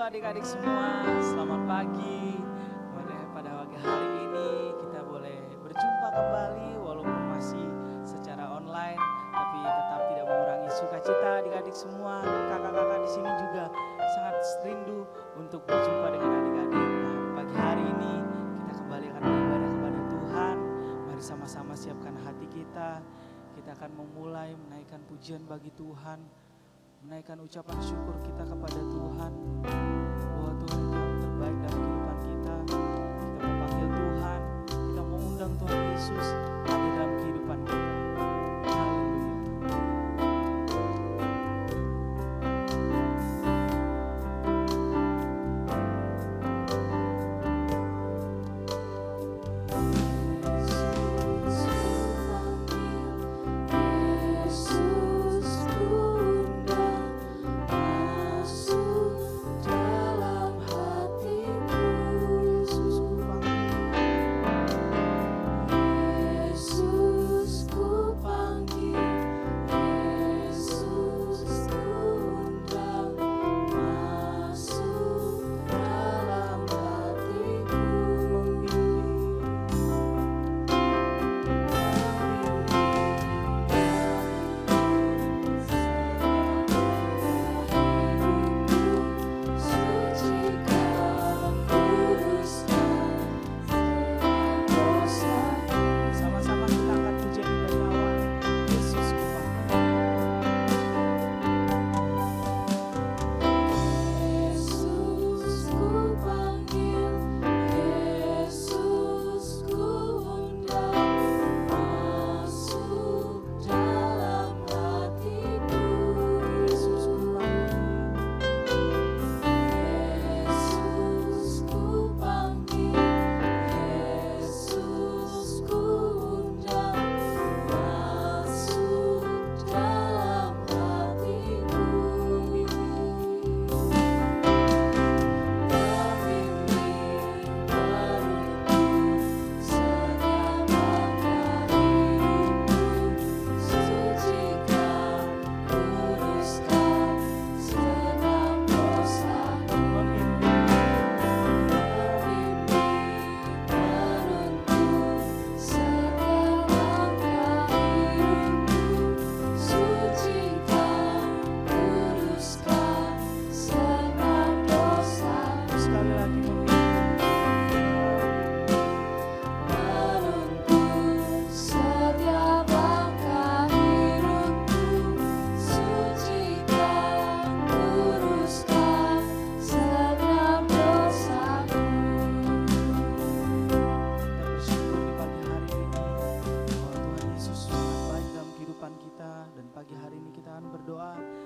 adik-adik semua, selamat pagi. Pada pagi hari ini kita boleh berjumpa kembali walaupun masih secara online, tapi tetap tidak mengurangi sukacita adik-adik semua. Kakak-kakak di sini juga sangat rindu untuk berjumpa dengan adik-adik. Nah, pagi hari ini kita kembali akan beribadah kepada Tuhan. Mari sama-sama siapkan hati kita. Kita akan memulai menaikkan pujian bagi Tuhan, menaikkan ucapan syukur kita kepada Tuhan, bahwa Tuhan itu yang terbaik dalam kehidupan kita. Kita mau panggil Tuhan, kita mau undang Tuhan Yesus ada dalam kehidupan kita.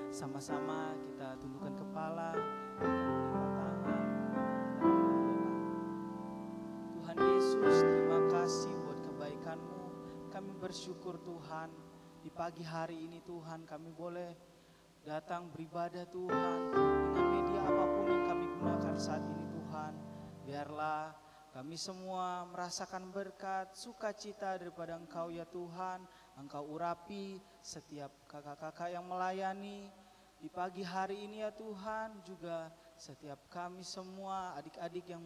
Sama-sama kita tundukkan kepala, tangan. Tuhan Yesus, terima kasih buat kebaikan-Mu. Kami bersyukur Tuhan, di pagi hari ini Tuhan kami boleh datang beribadah Tuhan dengan media apapun yang kami gunakan saat ini Tuhan. Biarlah kami semua merasakan berkat, sukacita daripada Engkau ya Tuhan. Engkau urapi setiap kakak-kakak yang melayani di pagi hari ini ya Tuhan, juga setiap kami semua adik-adik yang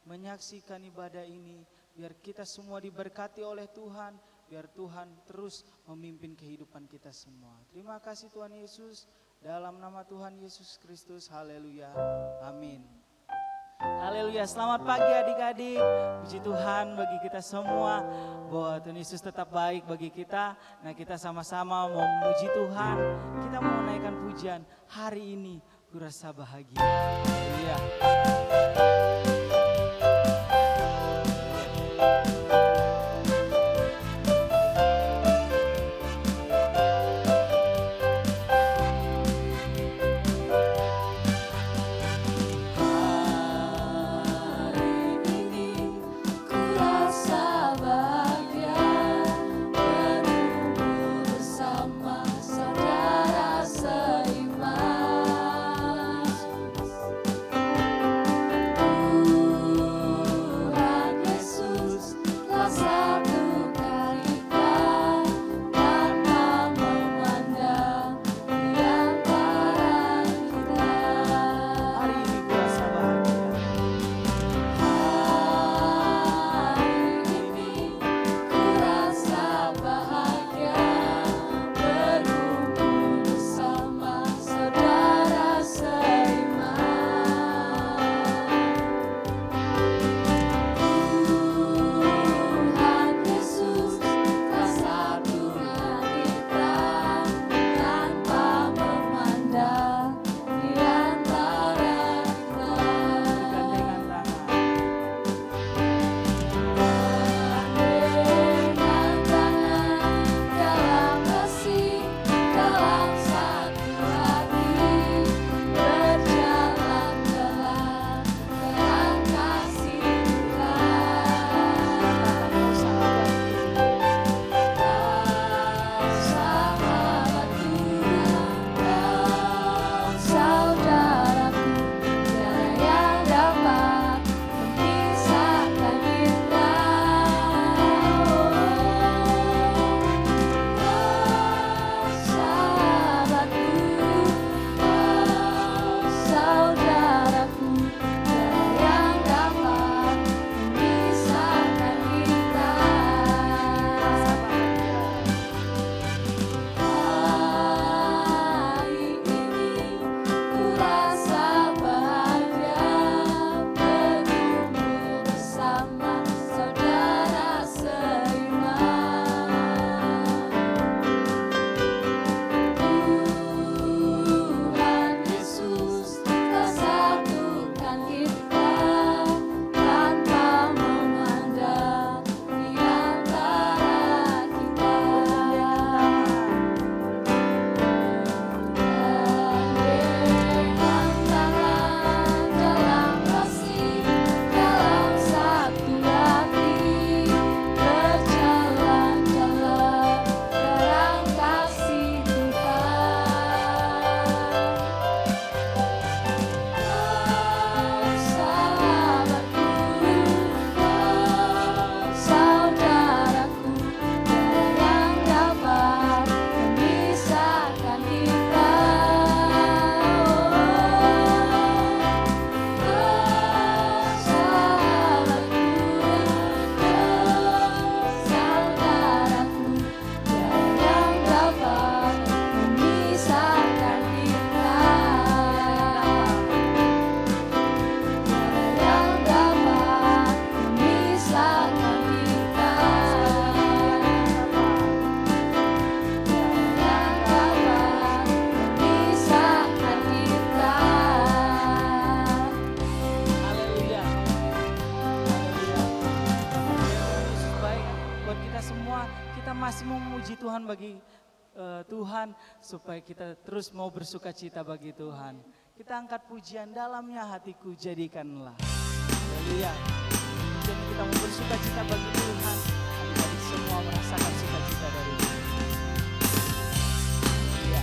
menyaksikan ibadah ini. Biar kita semua diberkati oleh Tuhan, biar Tuhan terus memimpin kehidupan kita semua. Terima kasih Tuhan Yesus, dalam nama Tuhan Yesus Kristus, haleluya, amin. Haleluya, selamat pagi adik-adik. Puji Tuhan bagi kita semua bahwa Tuhan Yesus tetap baik bagi kita. Nah, kita sama-sama mau memuji Tuhan. Kita mau menaikkan pujian. Hari ini ku rasa bahagia. Haleluya. Ku masih mau memuji Tuhan bagi Tuhan, supaya kita terus mau bersuka cita bagi Tuhan. Kita angkat pujian, dalamnya hatiku jadikanlah. Haleluya. Jadi kita mau bersuka cita bagi Tuhan. Adik-adik semua merasakan sukacita dari Tuhan. Haleluya.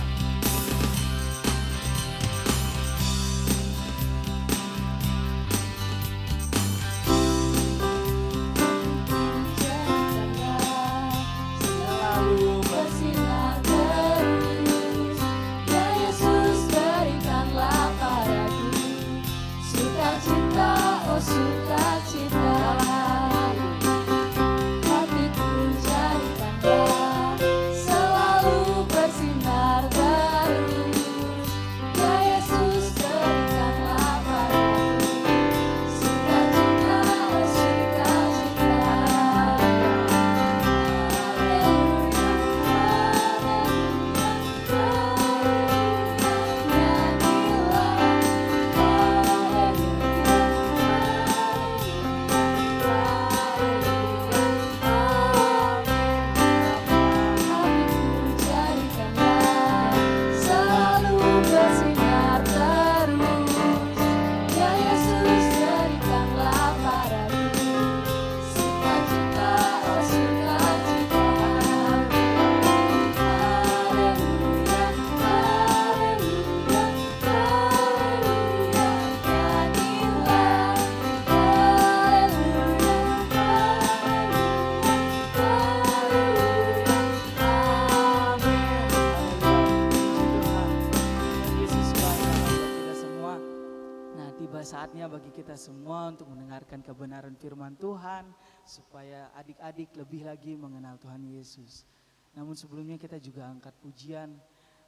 Saatnya bagi kita semua untuk mendengarkan kebenaran firman Tuhan, supaya adik-adik lebih lagi mengenal Tuhan Yesus. Namun sebelumnya kita juga angkat pujian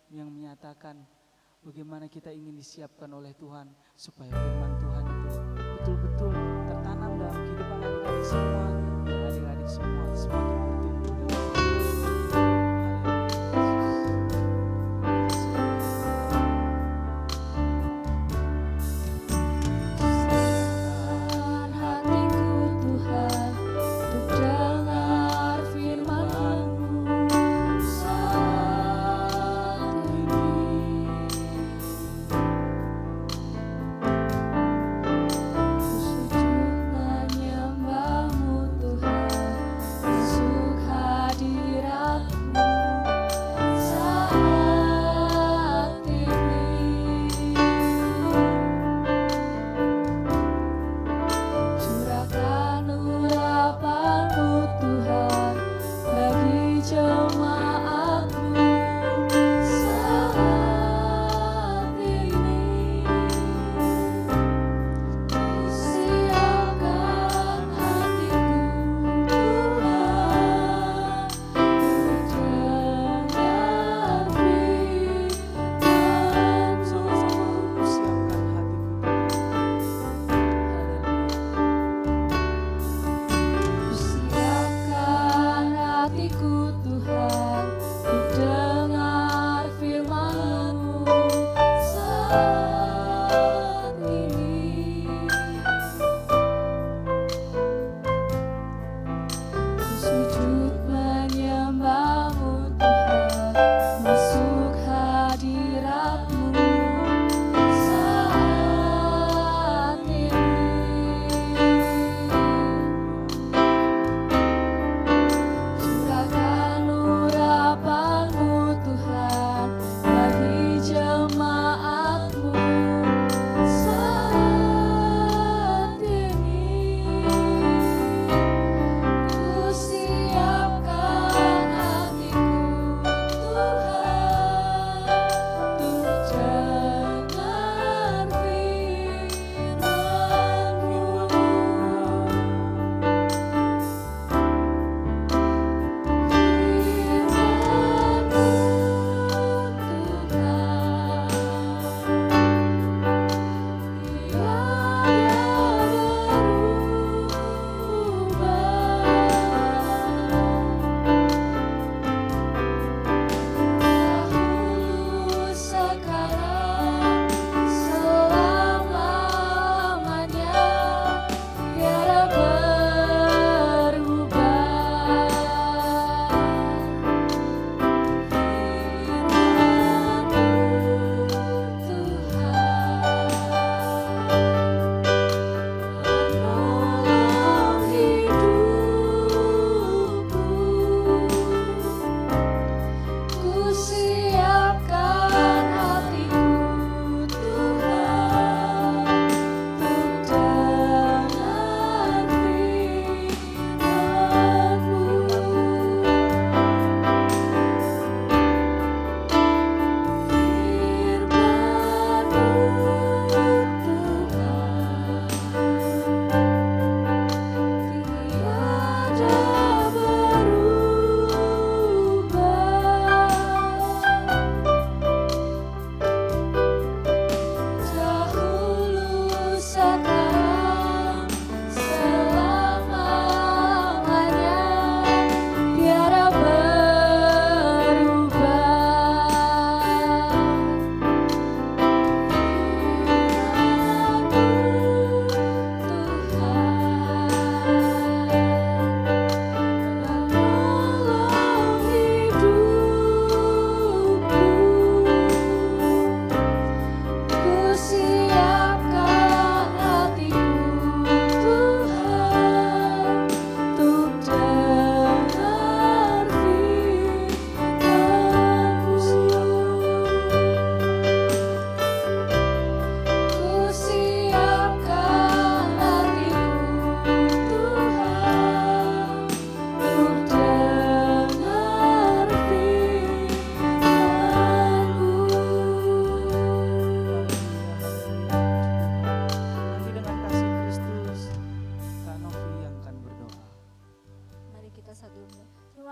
yang menyatakan bagaimana kita ingin disiapkan oleh Tuhan, supaya firman Tuhan itu betul-betul tertanam dalam kehidupan adik-adik semua, dan adik-adik semua semakin bertumbuh dalam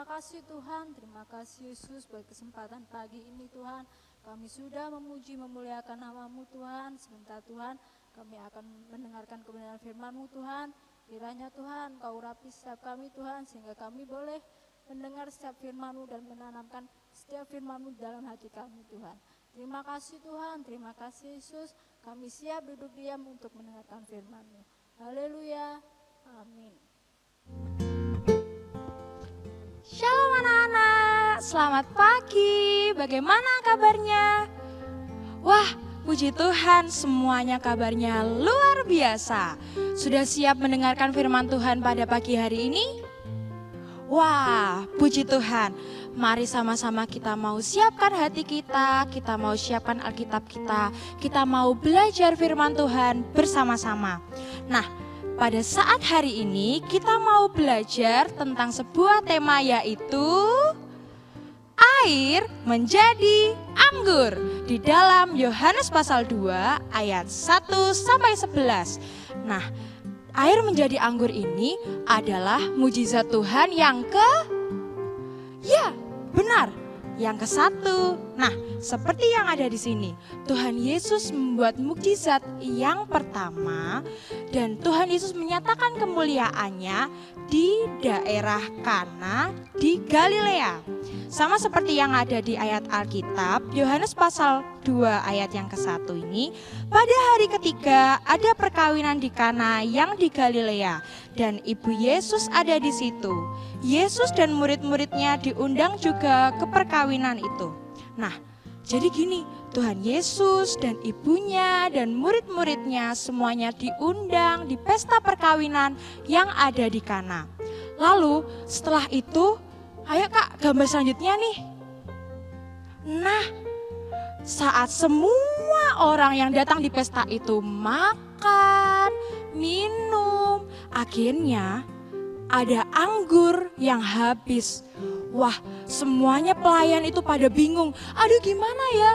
Terima kasih Tuhan, terima kasih Yesus buat kesempatan pagi ini Tuhan. Kami sudah memuji memuliakan nama-Mu Tuhan. Sebentar Tuhan, kami akan mendengarkan kebenaran firman-Mu Tuhan. Kiranya Tuhan Kau urapi setiap kami Tuhan, sehingga kami boleh mendengar setiap firman-Mu dan menanamkan setiap firman-Mu dalam hati kami Tuhan. Terima kasih Tuhan, terima kasih Yesus. Kami siap duduk diam untuk mendengarkan firman-Mu. Haleluya, amin. Shalom anak-anak, selamat pagi, bagaimana kabarnya? Wah, puji Tuhan semuanya kabarnya luar biasa. Sudah siap mendengarkan firman Tuhan pada pagi hari ini? Wah, puji Tuhan. Mari sama-sama kita mau siapkan hati kita mau siapkan Alkitab kita mau belajar firman Tuhan bersama-sama. Nah, pada saat hari ini kita mau belajar tentang sebuah tema, yaitu air menjadi anggur di dalam Yohanes pasal 2 ayat 1-11. Nah, air menjadi anggur ini adalah mujizat Tuhan yang yang ke-1. Nah, seperti yang ada di sini, Tuhan Yesus membuat mukjizat yang pertama dan Tuhan Yesus menyatakan kemuliaannya di daerah Kana di Galilea. Sama seperti yang ada di ayat Alkitab, Yohanes pasal 2 ayat yang ke-1 ini, pada hari ketiga ada perkawinan di Kana yang di Galilea dan ibu Yesus ada di situ. Yesus dan murid-muridnya diundang juga ke perkawinan itu. Nah, jadi gini, Tuhan Yesus dan ibunya dan murid-muridnya semuanya diundang di pesta perkawinan yang ada di Kana. Lalu setelah itu, ayo Kak, gambar selanjutnya nih. Nah, saat semua orang yang datang di pesta itu makan, minum, akhirnya ada anggur yang habis. Wah, semuanya pelayan itu pada bingung. Aduh, gimana ya?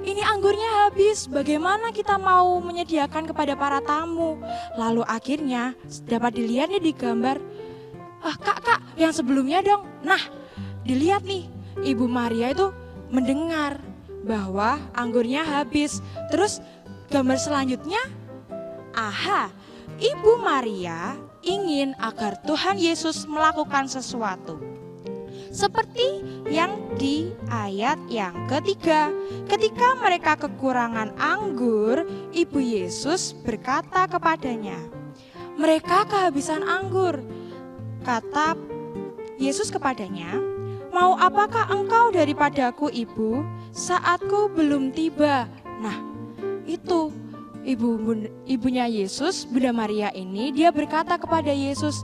Ini anggurnya habis. Bagaimana kita mau menyediakan kepada para tamu? Lalu akhirnya dapat dilihat nih di gambar. Kak, yang sebelumnya dong. Nah, dilihat nih, Ibu Maria itu mendengar bahwa anggurnya habis. Terus gambar selanjutnya, Ibu Maria ingin agar Tuhan Yesus melakukan sesuatu. Seperti yang di ayat yang ketiga, ketika mereka kekurangan anggur, Ibu Yesus berkata kepadanya, "Mereka kehabisan anggur." Kata Yesus kepadanya, "Mau apakah engkau daripadaku, Ibu? Saatku belum tiba." Nah, itu ibunya Yesus, Bunda Maria ini, dia berkata kepada Yesus,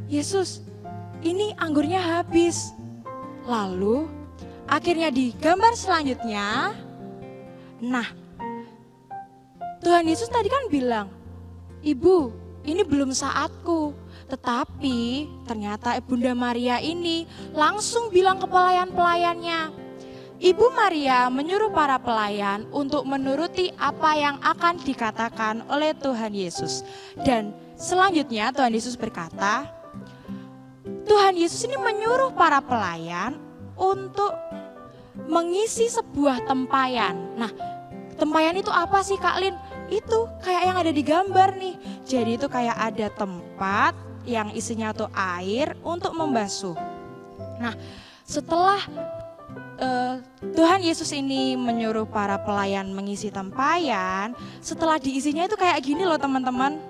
"Yesus, ini anggurnya habis." Lalu akhirnya di gambar selanjutnya, nah, Tuhan Yesus tadi kan bilang, "Ibu, ini belum saatku." Tetapi ternyata Bunda Maria ini langsung bilang ke pelayan-pelayannya. Ibu Maria menyuruh para pelayan untuk menuruti apa yang akan dikatakan oleh Tuhan Yesus. Dan selanjutnya Tuhan Yesus berkata, Tuhan Yesus ini menyuruh para pelayan untuk mengisi sebuah tempayan. Nah, tempayan itu apa sih Kak Lin? Itu kayak yang ada di gambar nih. Jadi itu kayak ada tempat yang isinya tuh air untuk membasuh. Nah, setelah Tuhan Yesus ini menyuruh para pelayan mengisi tempayan, setelah diisinya itu kayak gini loh teman-teman.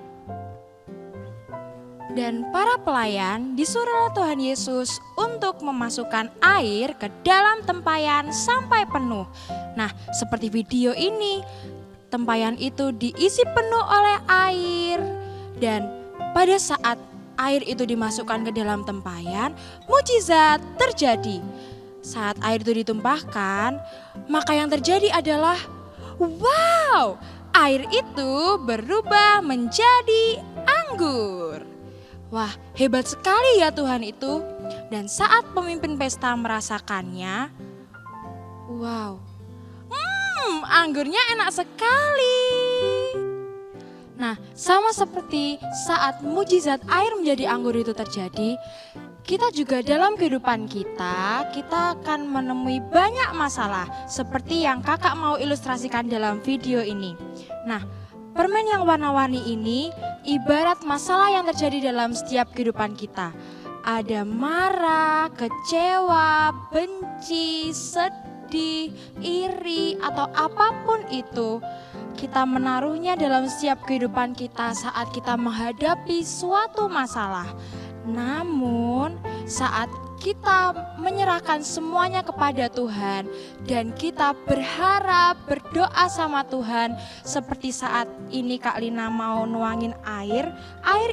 Dan para pelayan disuruh Tuhan Yesus untuk memasukkan air ke dalam tempayan sampai penuh. Nah, seperti video ini, tempayan itu diisi penuh oleh air. Dan pada saat air itu dimasukkan ke dalam tempayan, mukjizat terjadi. Saat air itu ditumpahkan, maka yang terjadi adalah, wow, air itu berubah menjadi anggur. Wah, hebat sekali ya Tuhan itu. Dan saat pemimpin pesta merasakannya, wow, anggurnya enak sekali. Nah, sama seperti saat mujizat air menjadi anggur itu terjadi, kita juga dalam kehidupan kita akan menemui banyak masalah seperti yang kakak mau ilustrasikan dalam video ini. Nah, permen yang warna-warni ini ibarat masalah yang terjadi dalam setiap kehidupan kita. Ada marah, kecewa, benci, sedih, iri, atau apapun itu. Kita menaruhnya dalam setiap kehidupan kita saat kita menghadapi suatu masalah. Namun saat kita menyerahkan semuanya kepada Tuhan dan kita berharap berdoa sama Tuhan, seperti saat ini Kak Lina mau nuangin air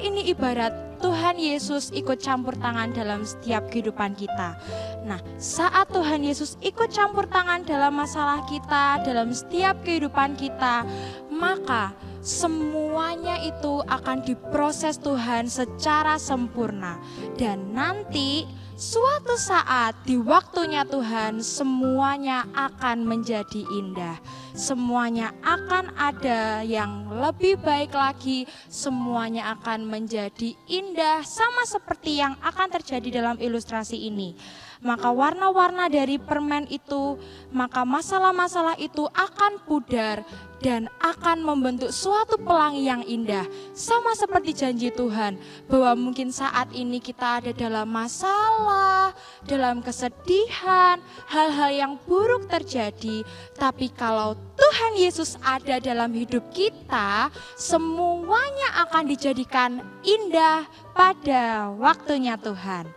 ini ibarat Tuhan Yesus ikut campur tangan dalam setiap kehidupan kita. Nah, saat Tuhan Yesus ikut campur tangan dalam masalah kita, dalam setiap kehidupan kita, maka semuanya itu akan diproses Tuhan secara sempurna. Dan nanti suatu saat di waktunya Tuhan semuanya akan menjadi indah. Semuanya akan ada yang lebih baik lagi. Semuanya akan menjadi indah sama seperti yang akan terjadi dalam ilustrasi ini. Maka warna-warna dari permen itu, maka masalah-masalah itu akan pudar dan akan membentuk suatu pelangi yang indah. Sama seperti janji Tuhan bahwa mungkin saat ini kita ada dalam masalah, dalam kesedihan, hal-hal yang buruk terjadi. Tapi kalau Tuhan Yesus ada dalam hidup kita, semuanya akan dijadikan indah pada waktunya Tuhan.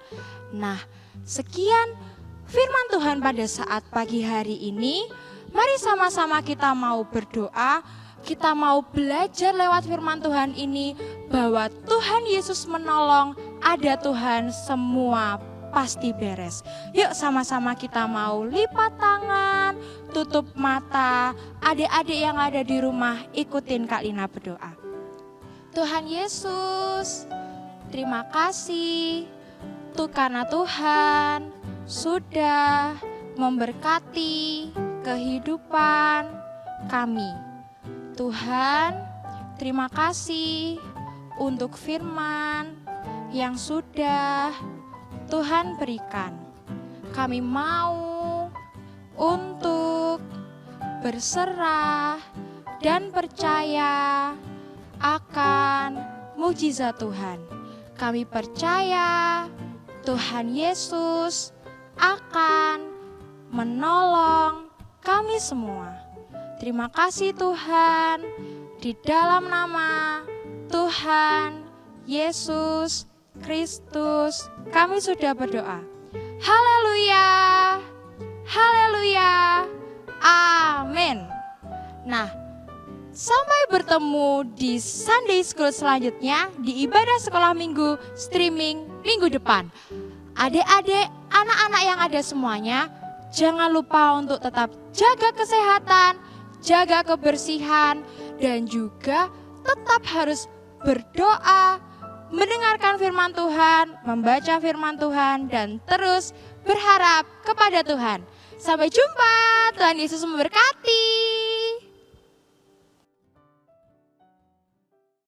Nah, sekian firman Tuhan pada saat pagi hari ini. Mari sama-sama kita mau berdoa, kita mau belajar lewat firman Tuhan ini bahwa Tuhan Yesus menolong, ada Tuhan, semua pasti beres. Yuk sama-sama kita mau lipat tangan, tutup mata. Adik-adik yang ada di rumah ikutin Kak Lina berdoa. Tuhan Yesus, terima kasih karena Tuhan sudah memberkati kehidupan kami. Tuhan, terima kasih untuk firman yang sudah Tuhan berikan. Kami mau untuk berserah dan percaya akan mujizat Tuhan. Kami percaya Tuhan Yesus akan menolong kami semua. Terima kasih Tuhan, di dalam nama Tuhan Yesus Kristus kami sudah berdoa. Haleluya, haleluya, amin. Nah, sampai bertemu di Sunday School selanjutnya di ibadah sekolah minggu streaming minggu depan. Adik-adik, anak-anak yang ada semuanya, jangan lupa untuk tetap jaga kesehatan, jaga kebersihan, dan juga tetap harus berdoa, mendengarkan firman Tuhan, membaca firman Tuhan, dan terus berharap kepada Tuhan. Sampai jumpa, Tuhan Yesus memberkati.